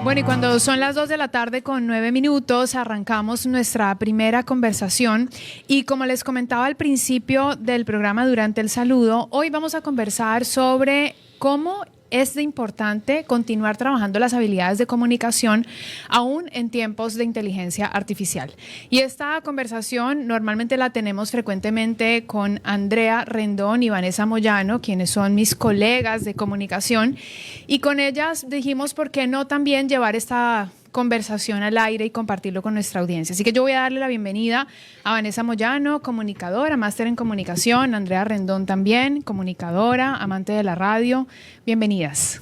Bueno, y cuando son las 2 de la tarde con 9 minutos, arrancamos nuestra primera conversación. Y como les comentaba al principio del programa durante el saludo, hoy vamos a conversar sobre cómo es de importante continuar trabajando las habilidades de comunicación aún en tiempos de inteligencia artificial. Y esta conversación normalmente la tenemos frecuentemente con Andrea Rendón y Vanessa Moyano, quienes son mis colegas de comunicación, y con ellas dijimos por qué no también llevar esta conversación al aire y compartirlo con nuestra audiencia. Así que yo voy a darle la bienvenida a Vanessa Moyano, comunicadora, máster en comunicación, Andrea Rendón también, comunicadora, amante de la radio. Bienvenidas.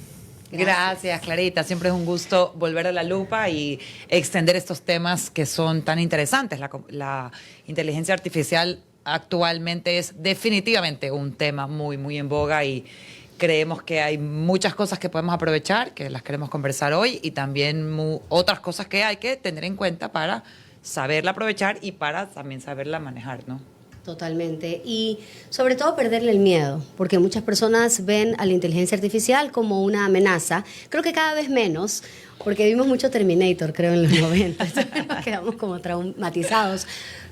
Gracias, Clarita. Siempre es un gusto volver a la lupa y extender estos temas que son tan interesantes. La inteligencia artificial actualmente es definitivamente un tema muy en boga y creemos que hay muchas cosas que podemos aprovechar, que las queremos conversar hoy, y también otras cosas que hay que tener en cuenta para saberla aprovechar y para también saberla manejar, ¿no? Totalmente. Y sobre todo perderle el miedo, porque muchas personas ven a la inteligencia artificial como una amenaza. Creo que cada vez menos, porque vimos mucho Terminator, creo, en los 90. Nos quedamos como traumatizados.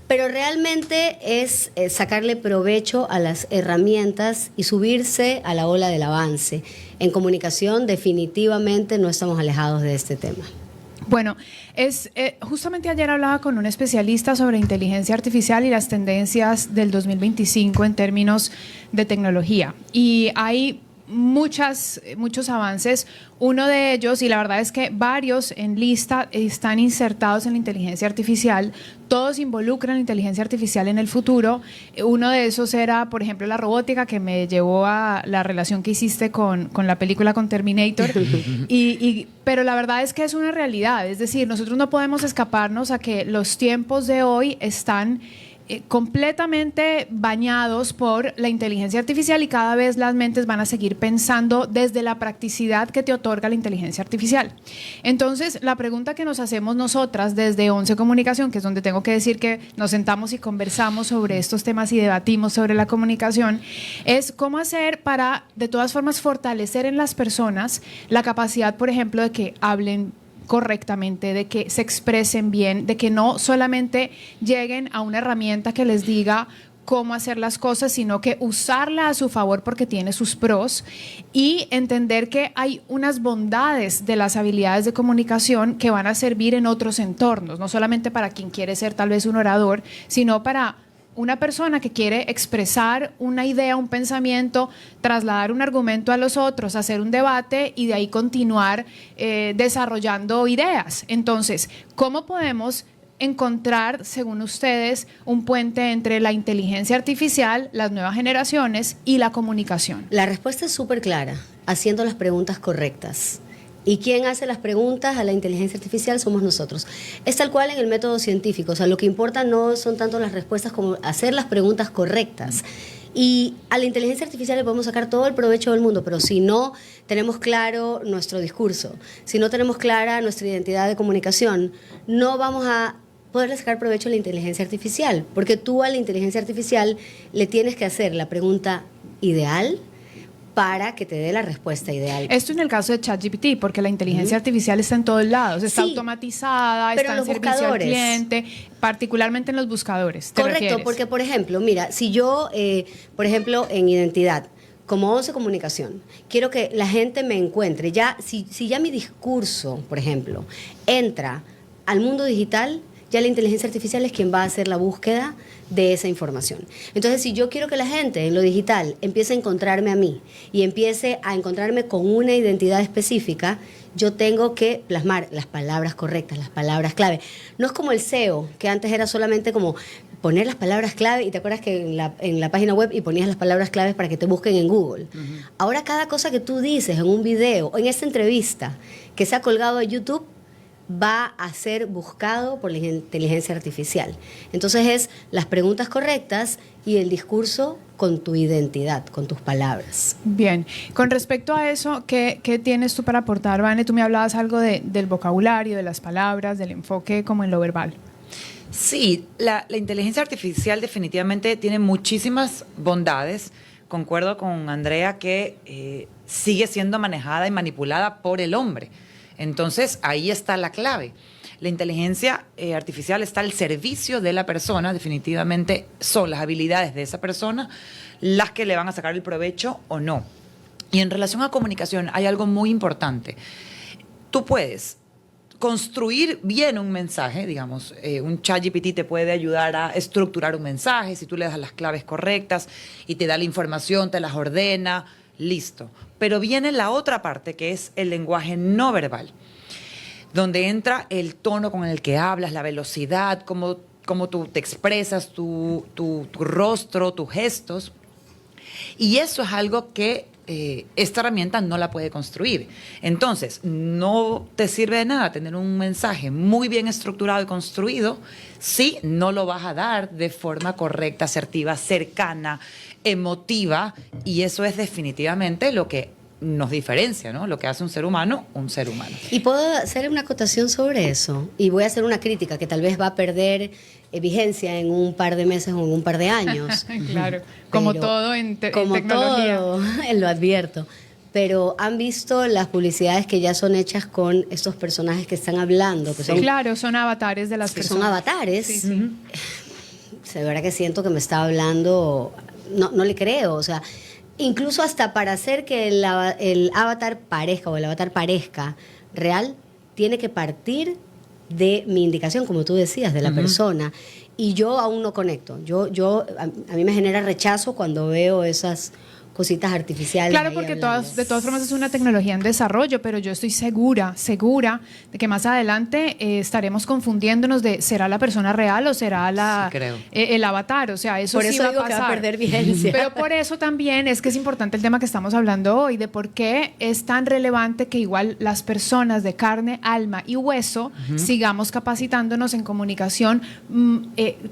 Pero realmente es sacarle provecho a las herramientas y subirse a la ola del avance. En comunicación definitivamente no estamos alejados de este tema. Bueno, justamente ayer hablaba con un especialista sobre inteligencia artificial y las tendencias del 2025 en términos de tecnología. Y hay muchos avances. Uno de ellos, y la verdad es que varios en lista están insertados en la inteligencia artificial, todos involucran la inteligencia artificial en el futuro. Uno de esos era, por ejemplo, la robótica, que me llevó a la relación que hiciste con la película, con Terminator. Pero la verdad es que es una realidad, es decir, nosotros no podemos escaparnos a que los tiempos de hoy están completamente bañados por la inteligencia artificial, y cada vez las mentes van a seguir pensando desde la practicidad que te otorga la inteligencia artificial. Entonces, la pregunta que nos hacemos nosotras desde 11 Comunicación, que es donde tengo que decir que nos sentamos y conversamos sobre estos temas y debatimos sobre la comunicación, es cómo hacer para, de todas formas, fortalecer en las personas la capacidad, por ejemplo, de que hablen correctamente, de que se expresen bien, de que no solamente lleguen a una herramienta que les diga cómo hacer las cosas, sino que usarla a su favor porque tiene sus pros, y entender que hay unas bondades de las habilidades de comunicación que van a servir en otros entornos, no solamente para quien quiere ser tal vez un orador, sino para una persona que quiere expresar una idea, un pensamiento, trasladar un argumento a los otros, hacer un debate y de ahí continuar desarrollando ideas. Entonces, ¿cómo podemos encontrar, según ustedes, un puente entre la inteligencia artificial, las nuevas generaciones y la comunicación? La respuesta es súper clara, haciendo las preguntas correctas. ¿Y quién hace las preguntas a la inteligencia artificial? Somos nosotros. Es tal cual en el método científico. O sea, lo que importa no son tanto las respuestas como hacer las preguntas correctas. Y a la inteligencia artificial le podemos sacar todo el provecho del mundo, pero si no tenemos claro nuestro discurso, si no tenemos clara nuestra identidad de comunicación, no vamos a poderle sacar provecho a la inteligencia artificial, porque tú a la inteligencia artificial le tienes que hacer la pregunta ideal para que te dé la respuesta ideal. Esto en el caso de ChatGPT, porque la inteligencia artificial está en todos lados, está automatizada, está en servicio al cliente, particularmente en los buscadores. Correcto, porque por ejemplo, mira, si yo, por ejemplo, en identidad, como 11 Comunicación, quiero que la gente me encuentre, si ya mi discurso, por ejemplo, entra al mundo digital, ya la inteligencia artificial es quien va a hacer la búsqueda de esa información. Entonces, si yo quiero que la gente en lo digital empiece a encontrarme a mí y empiece a encontrarme con una identidad específica, yo tengo que plasmar las palabras correctas, las palabras clave. No es como el SEO, que antes era solamente como poner las palabras clave, y te acuerdas que en la página web y ponías las palabras claves para que te busquen en Google. Ahora cada cosa que tú dices en un video o en esta entrevista que se ha colgado a YouTube va a ser buscado por la inteligencia artificial. Entonces es las preguntas correctas y el discurso con tu identidad, con tus palabras. Bien, con respecto a eso, ¿qué tienes tú para aportar, Vane? Tú me hablabas algo del vocabulario, de las palabras, del enfoque como en lo verbal. Sí, la inteligencia artificial definitivamente tiene muchísimas bondades. Concuerdo con Andrea que sigue siendo manejada y manipulada por el hombre. Entonces, ahí está la clave. La inteligencia artificial está al servicio de la persona, definitivamente son las habilidades de esa persona las que le van a sacar el provecho o no. Y en relación a comunicación hay algo muy importante. Tú puedes construir bien un mensaje, digamos, un ChatGPT te puede ayudar a estructurar un mensaje, si tú le das las claves correctas y te da la información, te las ordena, listo. Pero viene la otra parte que es el lenguaje no verbal, donde entra el tono con el que hablas, la velocidad, cómo tú te expresas, tu rostro, tus gestos. Y eso es algo que esta herramienta no la puede construir. Entonces, no te sirve de nada tener un mensaje muy bien estructurado y construido si no lo vas a dar de forma correcta, asertiva, cercana, emotiva, y eso es definitivamente lo que nos diferencia, ¿no? Lo que hace un ser humano. Y puedo hacer una acotación sobre eso, y voy a hacer una crítica que tal vez va a perder vigencia en un par de meses o en un par de años. Claro, como todo en tecnología. Todo, lo advierto. Pero han visto las publicidades que ya son hechas con estos personajes que están hablando. Que son, claro, son avatares de las que personas. son avatares. Sí, sí. De verdad que siento que me está hablando, no le creo, o sea, incluso hasta para hacer que el avatar parezca o el avatar parezca real, tiene que partir de mi indicación, como tú decías, de la persona. Y yo aún no conecto. A mí me genera rechazo cuando veo esas cositas artificiales. Claro, porque de todas formas es una tecnología en desarrollo, pero yo estoy segura de que más adelante estaremos confundiéndonos de ¿será la persona real o será el avatar? O sea, eso por sí eso va digo a pasar. que va a perder vigencia. Pero por eso también es que es importante el tema que estamos hablando hoy, de por qué es tan relevante que igual las personas de carne, alma y hueso sigamos capacitándonos en comunicación,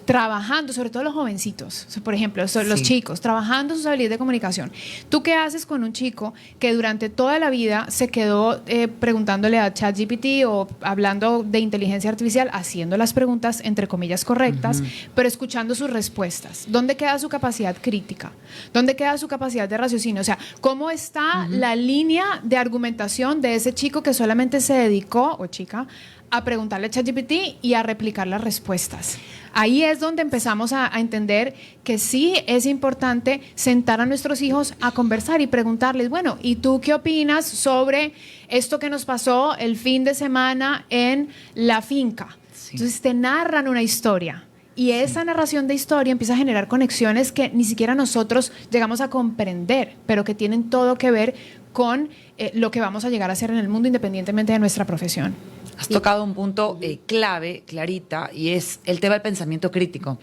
trabajando, sobre todo los jovencitos, o sea, por ejemplo, los chicos, trabajando sus habilidades de comunicación. ¿Tú qué haces con un chico que durante toda la vida se quedó preguntándole a ChatGPT o hablando de inteligencia artificial, haciendo las preguntas entre comillas correctas, pero escuchando sus respuestas? ¿Dónde queda su capacidad crítica? ¿Dónde queda su capacidad de raciocinio? O sea, ¿cómo está la línea de argumentación de ese chico que solamente se dedicó, o chica, a preguntarle a ChatGPT y a replicar las respuestas? Ahí es donde empezamos a entender que sí es importante sentar a nuestros hijos a conversar y preguntarles, bueno, ¿y tú qué opinas sobre esto que nos pasó el fin de semana en la finca? Sí. Entonces te narran una historia. Y esa narración de historia empieza a generar conexiones que ni siquiera nosotros llegamos a comprender, pero que tienen todo que ver con lo que vamos a llegar a hacer en el mundo independientemente de nuestra profesión. Has tocado un punto clave, Clarita, y es el tema del pensamiento crítico.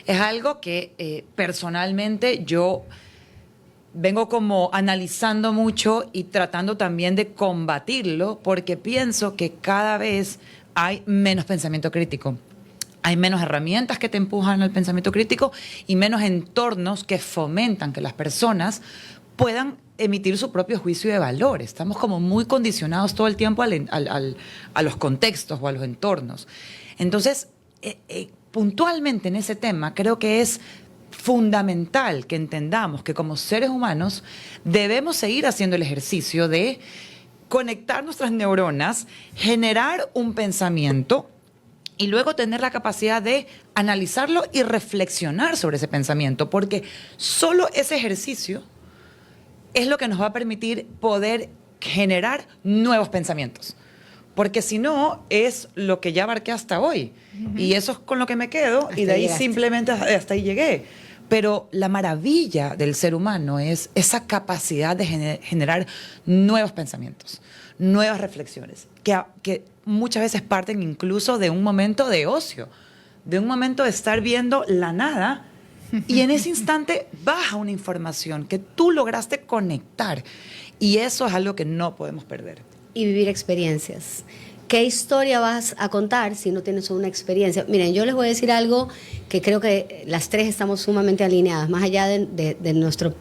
Es algo que personalmente yo vengo como analizando mucho y tratando también de combatirlo, porque pienso que cada vez hay menos pensamiento crítico. Hay menos herramientas que te empujan al pensamiento crítico y menos entornos que fomentan que las personas puedan emitir su propio juicio de valor. Estamos como muy condicionados todo el tiempo a los contextos o a los entornos. Entonces, puntualmente en ese tema, creo que es fundamental que entendamos que como seres humanos debemos seguir haciendo el ejercicio de conectar nuestras neuronas, generar un pensamiento y luego tener la capacidad de analizarlo y reflexionar sobre ese pensamiento, porque solo ese ejercicio es lo que nos va a permitir poder generar nuevos pensamientos. Porque si no, es lo que ya abarqué hasta hoy. Y eso es con lo que me quedo, y de ahí simplemente hasta ahí llegué. Pero la maravilla del ser humano es esa capacidad de generar nuevos pensamientos, nuevas reflexiones, que muchas veces parten incluso de un momento de ocio, de un momento de estar viendo la nada, y en ese instante baja una información que tú lograste conectar. Y eso es algo que no podemos perder. Y vivir experiencias. ¿Qué historia vas a contar si no tienes una experiencia? Miren, yo les voy a decir algo que creo que las tres estamos sumamente alineadas, más allá de nuestra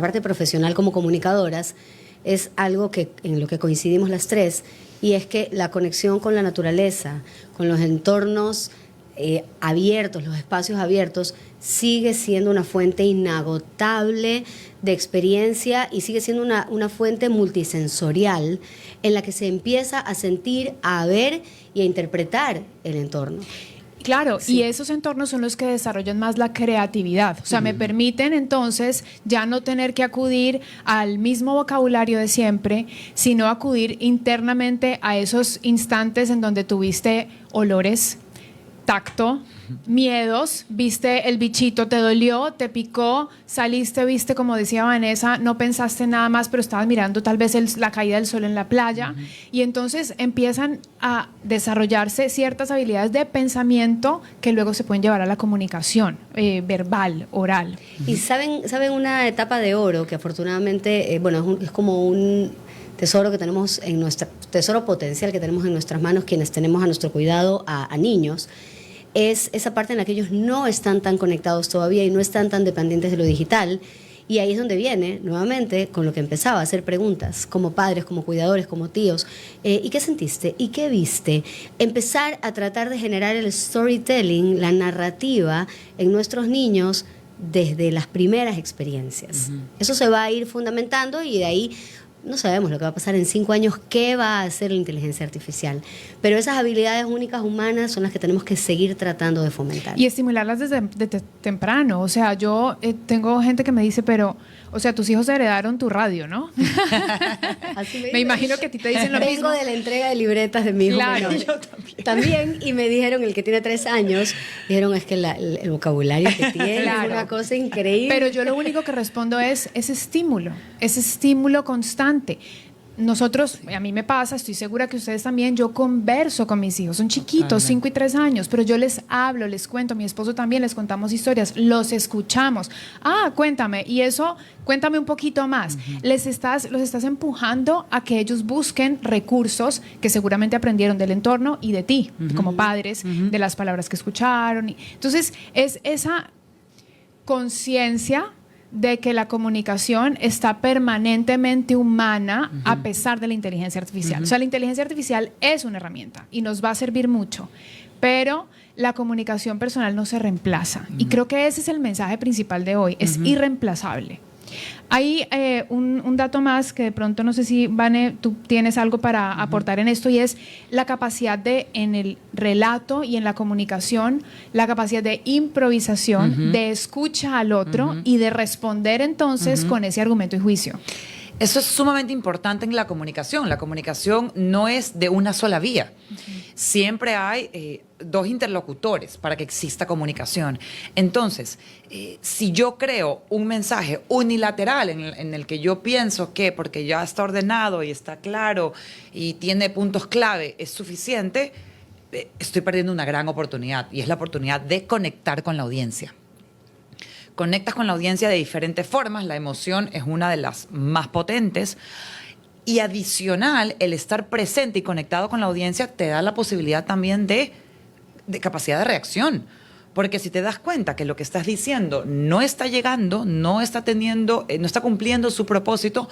parte profesional como comunicadoras, es algo que en lo que coincidimos las tres, y es que la conexión con la naturaleza, con los entornos abiertos, los espacios abiertos, sigue siendo una fuente inagotable de experiencia y sigue siendo una fuente multisensorial en la que se empieza a sentir, a ver y a interpretar el entorno. Claro, Sí. y esos entornos son los que desarrollan más la creatividad. O sea, me permiten entonces ya no tener que acudir al mismo vocabulario de siempre, sino acudir internamente a esos instantes en donde tuviste olores, tacto, miedos, viste el bichito, te dolió, te picó, saliste, viste, como decía Vanessa, no pensaste nada más, pero estabas mirando tal vez la caída del sol en la playa, y entonces empiezan a desarrollarse ciertas habilidades de pensamiento que luego se pueden llevar a la comunicación verbal, oral. Y saben una etapa de oro que afortunadamente, es como un tesoro que tenemos tesoro potencial que tenemos en nuestras manos, quienes tenemos a nuestro cuidado a niños, es esa parte en la que ellos no están tan conectados todavía y no están tan dependientes de lo digital. Y ahí es donde viene, nuevamente, con lo que empezaba, a hacer preguntas, como padres, como cuidadores, como tíos. ¿Y qué sentiste? ¿Y qué viste? Empezar a tratar de generar el storytelling, la narrativa en nuestros niños desde las primeras experiencias. Eso se va a ir fundamentando y de ahí no sabemos lo que va a pasar en 5 años, qué va a hacer la inteligencia artificial. Pero esas habilidades únicas humanas son las que tenemos que seguir tratando de fomentar. Y estimularlas desde temprano. O sea, yo tengo gente que me dice, pero, o sea, tus hijos heredaron tu radio, ¿no? Así Me imagino que a ti te dicen lo Vengo mismo. de la entrega de libretas de mi hijo Claro, menor. yo También, y me dijeron, el que tiene 3 años, dijeron, es que el vocabulario que tiene Claro. es una cosa increíble. Pero yo lo único que respondo es ese estímulo constante. Nosotros, a mí me pasa, estoy segura que ustedes también, yo converso con mis hijos, son chiquitos, 5 y 3 años, pero yo les hablo, les cuento, a mi esposo también, les contamos historias, los escuchamos. Cuéntame, y eso, cuéntame un poquito más. Los estás empujando a que ellos busquen recursos que seguramente aprendieron del entorno y de ti, como padres, de las palabras que escucharon. Entonces, es esa conciencia de que la comunicación está permanentemente humana a pesar de la inteligencia artificial. O sea, la inteligencia artificial es una herramienta y nos va a servir mucho, pero la comunicación personal no se reemplaza. Y creo que ese es el mensaje principal de hoy, es irreemplazable. Hay un dato más que de pronto no sé si, Vane, tú tienes algo para aportar en esto, y es la capacidad en el relato y en la comunicación, la capacidad de improvisación, de escucha al otro y de responder entonces con ese argumento y juicio. Eso es sumamente importante en la comunicación. La comunicación no es de una sola vía. Siempre hay 2 interlocutores para que exista comunicación. Entonces, si yo creo un mensaje unilateral en el que yo pienso que porque ya está ordenado y está claro y tiene puntos clave es suficiente, estoy perdiendo una gran oportunidad, y es la oportunidad de conectar con la audiencia. Conectas con la audiencia de diferentes formas, la emoción es una de las más potentes, y adicional, el estar presente y conectado con la audiencia te da la posibilidad también de capacidad de reacción, porque si te das cuenta que lo que estás diciendo no está llegando, no está cumpliendo su propósito,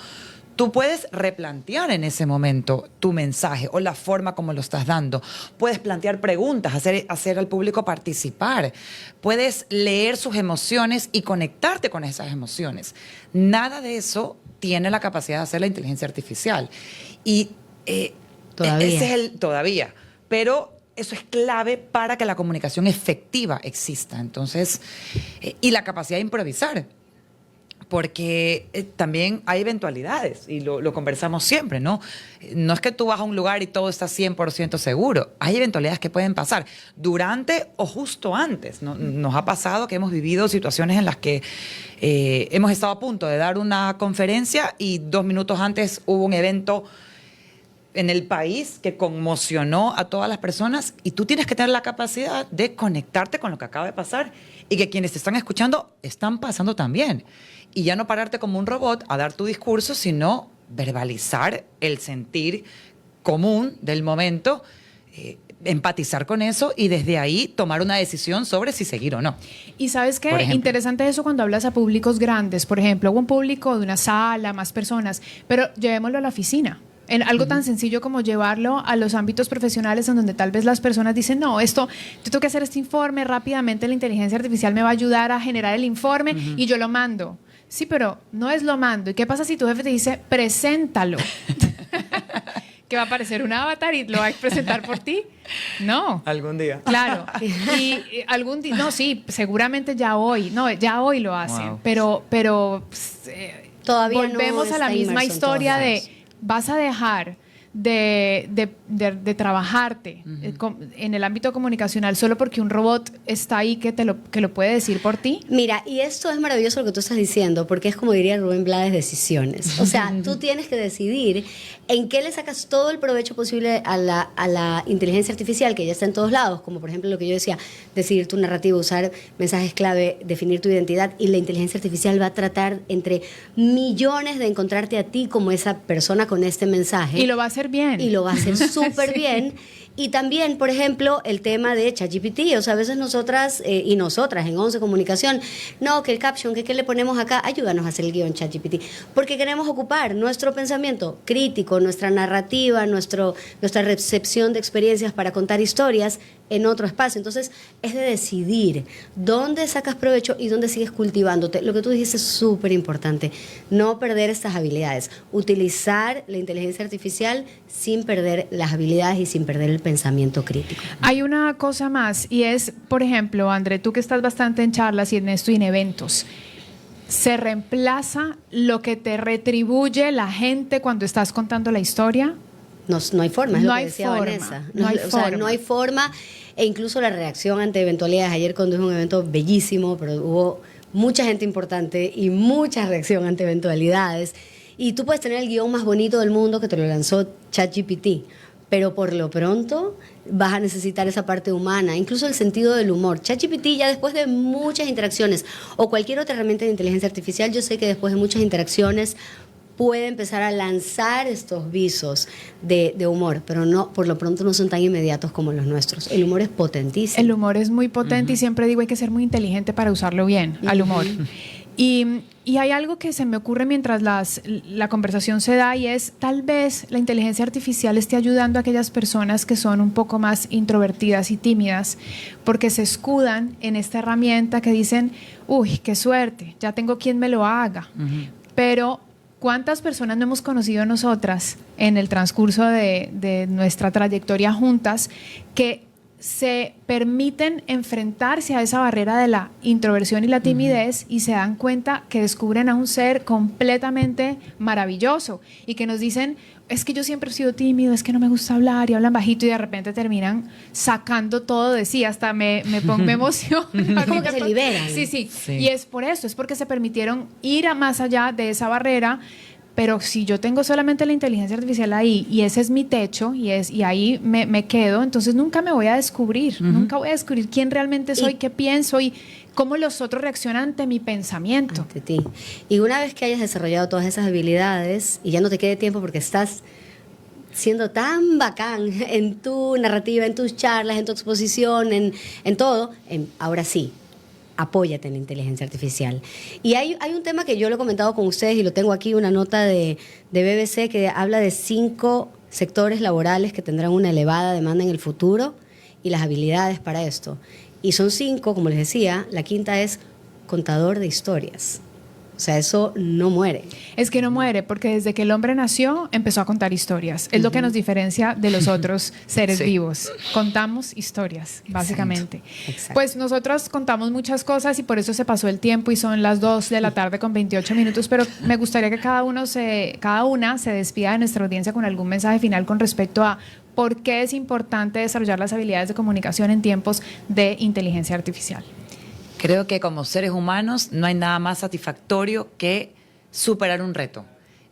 tú puedes replantear en ese momento tu mensaje o la forma como lo estás dando. Puedes plantear preguntas, hacer al público participar. Puedes leer sus emociones y conectarte con esas emociones. Nada de eso tiene la capacidad de hacer la inteligencia artificial. Y Todavía. ese es todavía. Pero eso es clave para que la comunicación efectiva exista. Entonces, y la capacidad de improvisar. Porque también hay eventualidades, y lo conversamos siempre, ¿no? No es que tú vas a un lugar y todo está 100% seguro. Hay eventualidades que pueden pasar durante o justo antes, ¿no? Nos ha pasado que hemos vivido situaciones en las que hemos estado a punto de dar una conferencia y 2 minutos antes hubo un evento en el país que conmocionó a todas las personas, y tú tienes que tener la capacidad de conectarte con lo que acaba de pasar y que quienes te están escuchando están pasando también. Y ya no pararte como un robot a dar tu discurso, sino verbalizar el sentir común del momento, empatizar con eso y desde ahí tomar una decisión sobre si seguir o no. Y ¿sabes qué? Por ejemplo. Interesante eso cuando hablas a públicos grandes, por ejemplo, un público de una sala, más personas, pero llevémoslo a la oficina. En algo tan sencillo como llevarlo a los ámbitos profesionales en donde tal vez las personas dicen, no, yo tengo que hacer este informe, rápidamente la inteligencia artificial me va a ayudar a generar el informe y yo lo mando. Sí, pero no es lo mando. ¿Y qué pasa si tu jefe te dice, preséntalo? ¿Que va a aparecer un avatar y lo va a presentar por ti? No. Algún día. Claro. Y algún día, no, sí, seguramente ya hoy lo hacen. Wow. Pero Todavía volvemos no a la está misma inmerso en historia todos de lados. vas a dejar de trabajarte en el ámbito comunicacional solo porque un robot está ahí que lo puede decir por ti. Mira, y esto es maravilloso lo que tú estás diciendo, porque es como diría Rubén Blades, decisiones. O sea, tú tienes que decidir en qué le sacas todo el provecho posible a la inteligencia artificial, que ya está en todos lados, como por ejemplo lo que yo decía, decidir tu narrativa, usar mensajes clave, definir tu identidad, y la inteligencia artificial va a tratar entre millones de encontrarte a ti como esa persona con este mensaje. Y lo va a hacer bien. Y lo va a hacer súper Sí. bien. Y también, por ejemplo, el tema de ChatGPT. O sea, a veces nosotras y nosotras en 11 Comunicación, no, que el caption, que qué le ponemos acá, ayúdanos a hacer el guión ChatGPT. Porque queremos ocupar nuestro pensamiento crítico, nuestra narrativa, nuestra recepción de experiencias para contar historias en otro espacio. Entonces, es de decidir dónde sacas provecho y dónde sigues cultivándote. Lo que tú dijiste es súper importante. No perder estas habilidades. Utilizar la inteligencia artificial sin perder las habilidades y sin perder el pensamiento crítico. Hay una cosa más y es, por ejemplo, André, tú que estás bastante en charlas y en esto y en eventos, ¿se reemplaza lo que te retribuye la gente cuando estás contando la historia? No hay forma, es No lo que hay decía forma, Vanessa. no hay o sea, forma. no hay forma, e incluso la reacción ante eventualidades. Ayer conduje un evento bellísimo, pero hubo mucha gente importante y mucha reacción ante eventualidades. Y tú puedes tener el guión más bonito del mundo que te lo lanzó ChatGPT, pero por lo pronto vas a necesitar esa parte humana, incluso el sentido del humor. ChatGPT ya después de muchas interacciones, o cualquier otra herramienta de inteligencia artificial, yo sé que después de muchas interacciones puede empezar a lanzar estos visos de humor, pero no, por lo pronto no son tan inmediatos como los nuestros. El humor es potentísimo. El humor es muy potente y siempre digo hay que ser muy inteligente para usarlo bien, al humor. Y hay algo que se me ocurre mientras la conversación se da y es tal vez la inteligencia artificial esté ayudando a aquellas personas que son un poco más introvertidas y tímidas porque se escudan en esta herramienta que dicen, uy, qué suerte, ya tengo quien me lo haga. Pero ¿cuántas personas no hemos conocido nosotras en el transcurso de nuestra trayectoria juntas que se permiten enfrentarse a esa barrera de la introversión y la timidez y se dan cuenta que descubren a un ser completamente maravilloso y que nos dicen, es que yo siempre he sido tímido, es que no me gusta hablar y hablan bajito y de repente terminan sacando todo de sí, hasta me emociono. Como que se liberan. Sí. Y es por eso, es porque se permitieron ir a más allá de esa barrera. Pero si yo tengo solamente la inteligencia artificial ahí y ese es mi techo y ahí me quedo, entonces nunca me voy a descubrir, nunca voy a descubrir quién realmente soy, qué pienso y cómo los otros reaccionan ante mi pensamiento. Ante ti. Y una vez que hayas desarrollado todas esas habilidades y ya no te quede tiempo porque estás siendo tan bacán en tu narrativa, en tus charlas, en tu exposición, en todo, ahora sí, apóyate en la inteligencia artificial. Y hay un tema que yo lo he comentado con ustedes y lo tengo aquí, una nota de BBC que habla de 5 sectores laborales que tendrán una elevada demanda en el futuro y las habilidades para esto. Y son 5, como les decía, la quinta es contador de historias. O sea, eso no muere. Es que no muere, porque desde que el hombre nació empezó a contar historias. Es lo que nos diferencia de los otros seres vivos. Contamos historias, básicamente. Exacto. Pues nosotros contamos muchas cosas y por eso se pasó el tiempo y son las 2 de la tarde con 28 minutos, pero me gustaría que cada una se despida de nuestra audiencia con algún mensaje final con respecto a por qué es importante desarrollar las habilidades de comunicación en tiempos de inteligencia artificial. Creo que como seres humanos no hay nada más satisfactorio que superar un reto.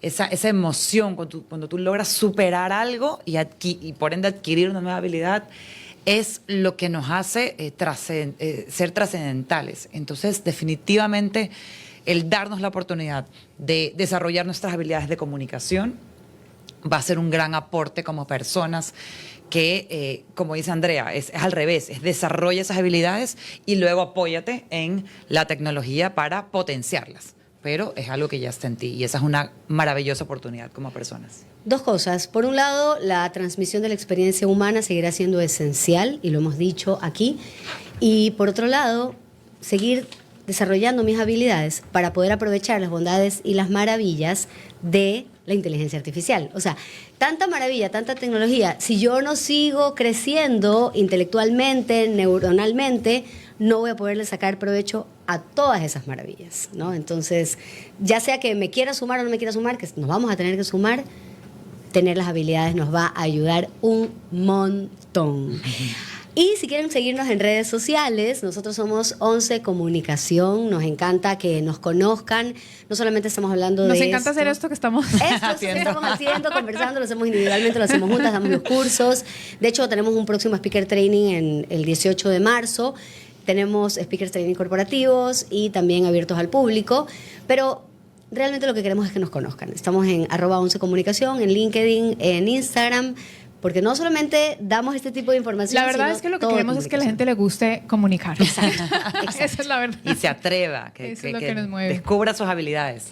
Esa emoción cuando tú logras superar algo y por ende adquirir una nueva habilidad es lo que nos hace ser trascendentales. Entonces, definitivamente, el darnos la oportunidad de desarrollar nuestras habilidades de comunicación va a ser un gran aporte como personas que, como dice Andrea, es al revés, es desarrolla esas habilidades y luego apóyate en la tecnología para potenciarlas. pero es algo que ya está en ti y esa es una maravillosa oportunidad como personas. Dos cosas. Por un lado, la transmisión de la experiencia humana seguirá siendo esencial, y lo hemos dicho aquí. Y por otro lado, seguir desarrollando mis habilidades para poder aprovechar las bondades y las maravillas de la inteligencia artificial. O sea, tanta maravilla, tanta tecnología, si yo no sigo creciendo intelectualmente, neuronalmente, no voy a poderle sacar provecho a todas esas maravillas, ¿no? Entonces, ya sea que me quiera sumar o no me quiera sumar, que nos vamos a tener que sumar, tener las habilidades nos va a ayudar un montón. Y si quieren seguirnos en redes sociales, nosotros somos 11 Comunicación, nos encanta que nos conozcan, no solamente estamos hablando Nos de encanta hacer esto que estamos esto es que estamos haciendo, conversando, lo hacemos individualmente, lo hacemos juntas, damos los cursos. De hecho, tenemos un próximo speaker training en el 18 de marzo. Tenemos speakers training corporativos y también abiertos al público, pero realmente lo que queremos es que nos conozcan. Estamos en @11 Comunicación, en LinkedIn, en Instagram, porque no solamente damos este tipo de información. La verdad sino es que lo que todo queremos es que a la gente le guste comunicar. Exacto. Esa es la verdad. Y se atreva, Eso es lo que nos mueve. descubra sus habilidades.